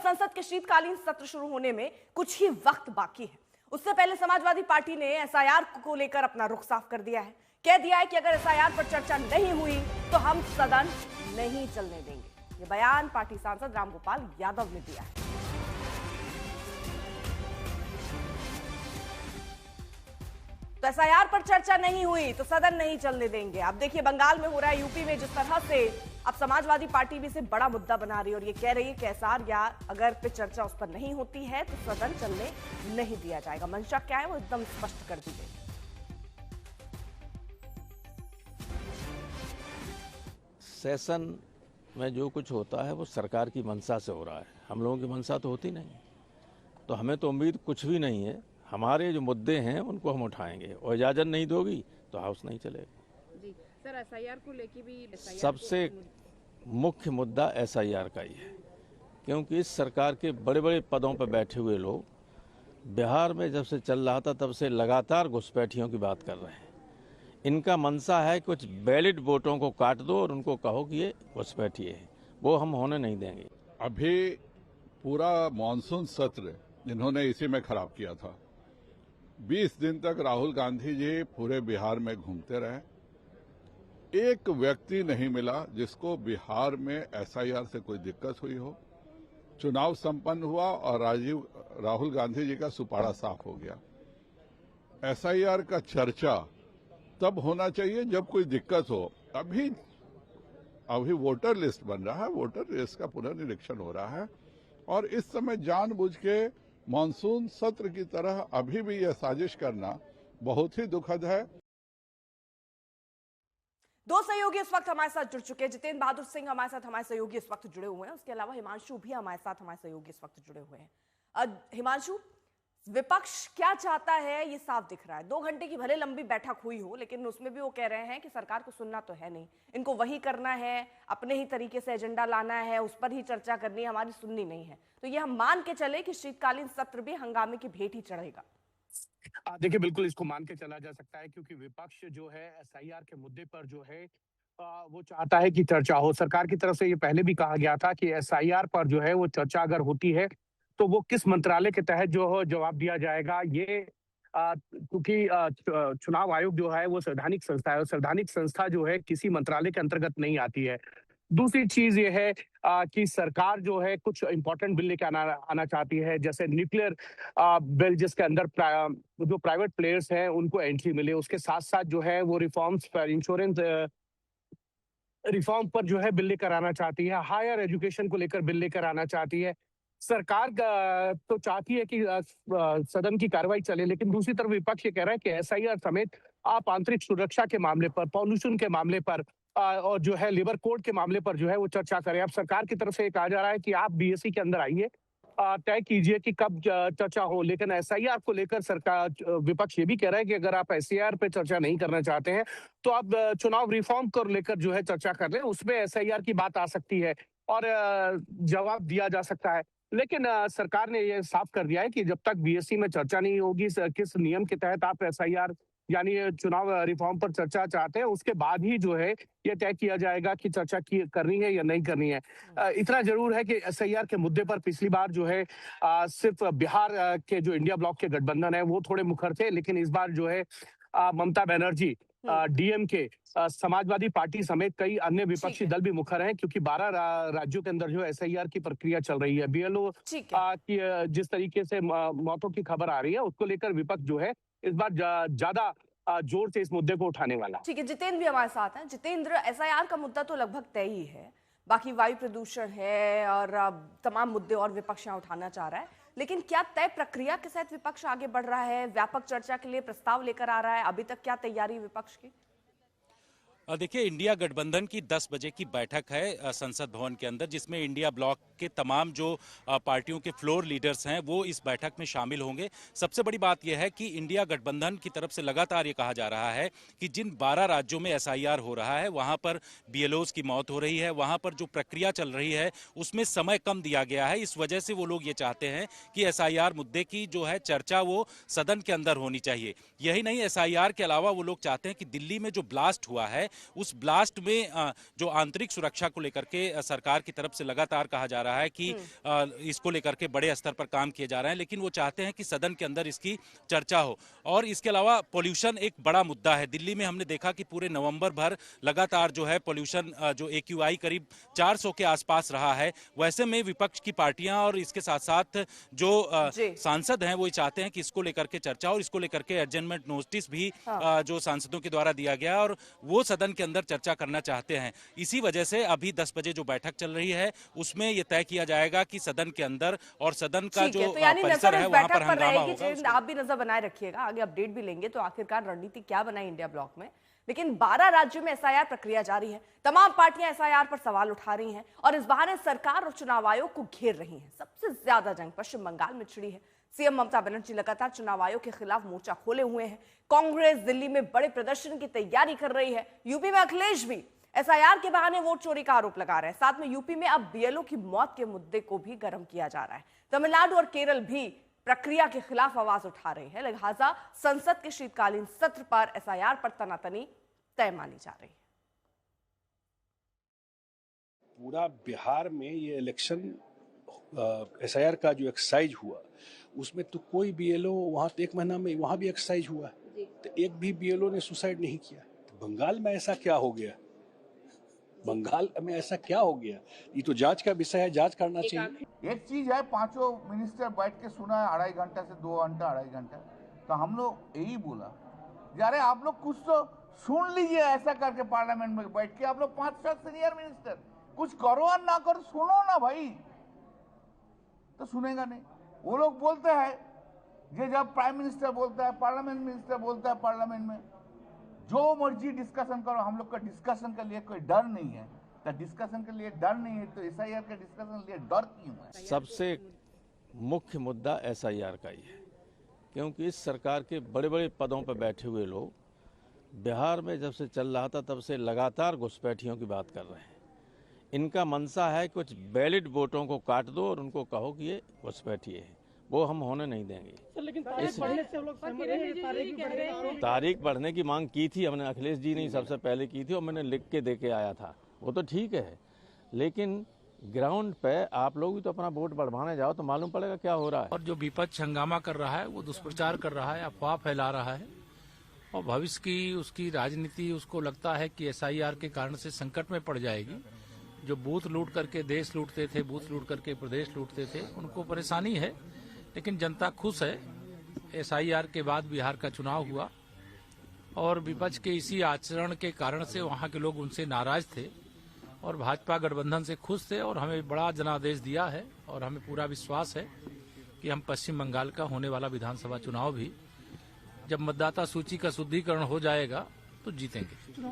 संसद के शीतकालीन सत्र शुरू होने में कुछ ही वक्त बाकी है। उससे पहले समाजवादी पार्टी ने एसआईआर को लेकर अपना रुख साफ कर दिया है। कह दिया है कि अगर एसआईआर पर चर्चा नहीं हुई तो हम सदन नहीं चलने देंगे। ये बयान पार्टी सांसद रामगोपाल यादव ने दिया है। तो एसआईआर पर चर्चा नहीं हुई तो सदन नहीं चलने देंगे। अब देखिए बंगाल में हो रहा है, यूपी में जिस तरह से अब समाजवादी पार्टी भी इसे बड़ा मुद्दा बना रही है और ये कह रही है कि एसआईआर अगर पे चर्चा उस पर नहीं होती है तो सदन चलने नहीं दिया जाएगा। मंशा क्या है वो एकदम स्पष्ट कर दी गई। सेशन में जो कुछ होता है वो सरकार की मंशा से हो रहा है, हम लोगों की मंशा तो होती नहीं, तो हमें तो उम्मीद कुछ भी नहीं है। हमारे जो मुद्दे हैं उनको हम उठाएंगे और इजाजत नहीं दोगी तो हाउस नहीं चलेगा। जी सर, एसआईआर को लेके भी सबसे मुख्य मुद्दा एसआईआर का ही है, क्योंकि इस सरकार के बड़े बड़े पदों पर बैठे हुए लोग बिहार में जब से चल रहा था तब से लगातार घुसपैठियों की बात कर रहे हैं। इनका मनसा है कुछ वैलिड वोटों को काट दो और उनको कहो कि ये घुसपैठिए है, वो हम होने नहीं देंगे। अभी पूरा मानसून सत्र इन्होंने इसी में खराब किया था। 20 दिन तक राहुल गांधी जी पूरे बिहार में घूमते रहे, एक व्यक्ति नहीं मिला जिसको बिहार में एसआईआर से कोई दिक्कत हुई हो। चुनाव संपन्न हुआ और राहुल गांधी जी का सुपाड़ा साफ हो गया। एसआईआर का चर्चा तब होना चाहिए जब कोई दिक्कत हो। अभी वोटर लिस्ट बन रहा है, वोटर लिस्ट का पुनर्निरीक्षण हो रहा है और इस समय जानबूझ के मानसून सत्र की तरह अभी भी यह साजिश करना बहुत ही दुखद है। दो सहयोगी इस वक्त हमारे साथ जुड़ चुके हैं। जितेंद्र बहादुर सिंह हमारे साथ हमारे सहयोगी इस वक्त जुड़े हुए हैं। उसके अलावा हिमांशु भी हमारे साथ हमारे सहयोगी इस वक्त जुड़े हुए हैं। हिमांशु, विपक्ष क्या चाहता है ये साफ दिख रहा है। 2 घंटे की भले लंबी बैठक हुई हो लेकिन उसमें भी वो कह रहे हैं कि सरकार को सुनना तो है नहीं, इनको वही करना है, अपने ही तरीके से एजेंडा लाना है, उस पर ही चर्चा करनी है, हमारी सुननी नहीं है। तो ये हम मान के चले कि शीतकालीन सत्र भी हंगामे की भेंट ही चढ़ेगा। देखिए, बिल्कुल इसको मान के चला जा सकता है, क्योंकि विपक्ष जो है एसआईआर के मुद्दे पर जो है वो चाहता है कि चर्चा हो। सरकार की तरफ से ये पहले भी कहा गया था कि एसआईआर पर जो है वो चर्चा अगर होती है तो वो किस मंत्रालय के तहत जो हो जवाब दिया जाएगा। ये क्योंकि चुनाव आयोग जो है वो संवैधानिक संस्था है और संवैधानिक संस्था जो है किसी मंत्रालय के अंतर्गत नहीं आती है। दूसरी चीज ये है कि सरकार जो है कुछ इंपॉर्टेंट बिल लेके आना चाहती है, जैसे न्यूक्लियर बिल, जिसके अंदर जो प्राइवेट प्लेयर्स हैं उनको एंट्री मिले। उसके साथ साथ जो है वो रिफॉर्म्स पर, इंश्योरेंस रिफॉर्म पर जो है बिल लेकर आना चाहती है, हायर एजुकेशन को लेकर बिल लेकर आना चाहती है। सरकार तो चाहती है कि सदन की कार्रवाई चले, लेकिन दूसरी तरफ विपक्ष ये कह रहा है कि एसआईआर समेत आप आंतरिक सुरक्षा के मामले पर, पॉल्यूशन के मामले पर और जो है लेबर कोड के मामले पर जो है वो चर्चा करें। अब सरकार की तरफ से ये कहा जा रहा है कि आप बीएससी के अंदर आइए, तय कीजिए कि कब चर्चा हो। लेकिन एसआईआर को लेकर सरकार, विपक्ष ये भी कह रहा है कि अगर आप एसआईआर पे चर्चा नहीं करना चाहते हैं तो आप चुनाव रिफॉर्म को लेकर जो है चर्चा कर लें, उसमें एसआईआर की बात आ सकती है और जवाब दिया जा सकता है। लेकिन सरकार ने ये साफ कर दिया है कि जब तक बीएससी में चर्चा नहीं होगी, किस नियम के तहत आप एसआईआर यानी चुनाव रिफॉर्म पर चर्चा चाहते हैं, उसके बाद ही जो है ये तय किया जाएगा कि चर्चा करनी है या नहीं करनी है। इतना जरूर है कि एसआईआर के मुद्दे पर पिछली बार जो है सिर्फ बिहार के जो इंडिया ब्लॉक के गठबंधन है वो थोड़े मुखर थे, लेकिन इस बार जो है ममता बनर्जी, डीएमके, समाजवादी पार्टी समेत कई अन्य विपक्षी दल भी मुखर हैं, क्योंकि 12 राज्यों के अंदर जो एसआईआर की प्रक्रिया चल रही है। बीएलओ की जिस तरीके से मौतों की खबर आ रही है उसको लेकर विपक्ष जो है इस बार ज्यादा जोर से इस मुद्दे को उठाने वाला। ठीक है, जितेंद्र भी हमारे साथ हैं। जितेंद्र, एसआईआर का मुद्दा तो लगभग तय ही है, बाकी वायु प्रदूषण है और तमाम मुद्दे और विपक्ष यहाँ उठाना चाह रहा है, लेकिन क्या तय प्रक्रिया के साथ विपक्ष आगे बढ़ रहा है, व्यापक चर्चा के लिए प्रस्ताव लेकर आ रहा है? अभी तक क्या तैयारी विपक्ष की? देखिए, इंडिया गठबंधन की 10 बजे की बैठक है संसद भवन के अंदर, जिसमें इंडिया ब्लॉक के तमाम जो पार्टियों के फ्लोर लीडर्स हैं वो इस बैठक में शामिल होंगे। सबसे बड़ी बात यह है कि इंडिया गठबंधन की तरफ से लगातार ये कहा जा रहा है कि जिन 12 राज्यों में एसआईआर हो रहा है वहां पर बीएलओज की मौत हो रही है, वहां पर जो प्रक्रिया चल रही है उसमें समय कम दिया गया है। इस वजह से वो लोग ये चाहते हैं कि एसआईआर मुद्दे की जो है चर्चा वो सदन के अंदर होनी चाहिए। यही नहीं, एसआईआर के अलावा वो लोग चाहते हैं कि दिल्ली में जो ब्लास्ट हुआ है उस ब्लास्ट में जो आंतरिक सुरक्षा को लेकर के सरकार की तरफ से लगातार कहा जा रहा रहा है कि इसको लेकर के बड़े स्तर पर काम किए जा रहे हैं, लेकिन वो चाहते हैं कि सदन के अंदर इसकी चर्चा हो। और इसके अलावा पोल्यूशन एक बड़ा मुद्दा है। दिल्ली में हमने देखा कि पूरे नवंबर भर लगातार जो है पोल्यूशन जो AQI करीब 400 के आसपास रहा है। वैसे में विपक्ष की पार्टियां और इसके साथ साथ जो सांसद हैं वो चाहते हैं कि इसको लेकर के चर्चा और इसको लेकर के एडजर्नमेंट नोटिस भी जो सांसदों के द्वारा दिया गया और वो सदन के अंदर चर्चा करना चाहते हैं। इसी वजह से अभी 10 बजे जो बैठक चल रही है उसमें ये तय किया जाएगा कि सदन के अंदर और सदन का जो परिसर है वहां पर हंगामा होगा। आप भी नजर बनाए रखिएगा, आगे अपडेट भी लेंगे तो आखिरकार रणनीति क्या बनाई इंडिया ब्लॉक में। लेकिन 12 राज्यों में SIR प्रक्रिया जारी है। तमाम पार्टियां SIR पर सवाल उठा रही हैं और इस बहाने सरकार और चुनाव आयोग को घेर रही हैं। सबसे ज्यादा जंग पश्चिम बंगाल में छिड़ी है। सीएम ममता बनर्जी लगातार चुनाव आयोग के खिलाफ मोर्चा खोले हुए हैं। कांग्रेस दिल्ली में बड़े प्रदर्शन की तैयारी कर रही है। यूपी में अखिलेश भी SIR के बहाने वोट चोरी का आरोप लगा रहे हैं। साथ में यूपी में अब BLO की मौत के मुद्दे को भी गर्म किया जा रहा है। तमिलनाडु और केरल भी प्रक्रिया के खिलाफ आवाज उठा रहे हैं। लिहाजा संसद के शीतकालीन सत्र पर SIR पर तनातनी तय मानी जा रही है। पूरा बिहार में ये इलेक्शन SIR का जो एक्सरसाइज हुआ उसमें तो कोई BLO वहाँ तो 1 महीना में वहाँ भी एक्सरसाइज हुआ तो एक भी BLO ने सुसाइड नहीं किया। तो बंगाल में ऐसा क्या हो गया? बंगाल में ऐसा क्या हो गया? ये तो जांच का विषय है, जांच करना चाहिए। एक चीज है, 5 मिनिस्टर बैठ के सुना है 2.5 घंटा से 2 घंटा 2.5 घंटा, तो हम लोग यही बोला यारे आप लोग कुछ तो सुन लीजिए ऐसा करके पार्लियामेंट में बैठ के। आप लोग 5-6 सीनियर मिनिस्टर कुछ करो और ना करो, सुनो ना भाई। तो सुनेगा नहीं। वो लोग बोलते हैं ये जब प्राइम मिनिस्टर बोलता है, पार्लियामेंट मिनिस्टर बोलता है पार्लियामेंट में, जो मर्जी डिस्कशन करो, हम लोग का डिस्कशन के लिए कोई डर नहीं है। तो डिस्कशन के लिए डर नहीं है तो SIR के डिस्कशन के लिए डर क्यों है? सबसे मुख्य मुद्दा SIR का ही है, क्योंकि इस सरकार के बड़े बड़े पदों पर बैठे हुए लोग बिहार में जब से चल रहा था तब से लगातार घुसपैठियों की बात कर रहे हैं। इनका मनसा है कुछ वैलिड वोटों को काट दो और उनको कहो कि ये घुसपैठिए हैं, वो हम होने नहीं देंगे। लेकिन तारीख बढ़ने की मांग की थी हमने, अखिलेश जी ने सबसे पहले की थी और मैंने लिख के दे के आया था। वो तो ठीक है, लेकिन ग्राउंड पे आप लोग भी तो अपना वोट बढ़वाने जाओ तो मालूम पड़ेगा क्या हो रहा है। और जो विपक्ष हंगामा कर रहा है वो दुष्प्रचार कर रहा है, अफवाह फैला रहा है और भविष्य की उसकी राजनीति उसको लगता है कि SIR के कारण से संकट में पड़ जाएगी। जो बूथ लूट करके देश लूटते थे, बूथ लूट करके प्रदेश लूटते थे, उनको परेशानी है, लेकिन जनता खुश है। SIR के बाद बिहार का चुनाव हुआ और विपक्ष के इसी आचरण के कारण से वहां के लोग उनसे नाराज थे और भाजपा गठबंधन से खुश थे और हमें बड़ा जनादेश दिया है और हमें पूरा विश्वास है कि हम पश्चिम बंगाल का होने वाला विधानसभा चुनाव भी जब मतदाता सूची का शुद्धिकरण हो जाएगा तो जीतेंगे।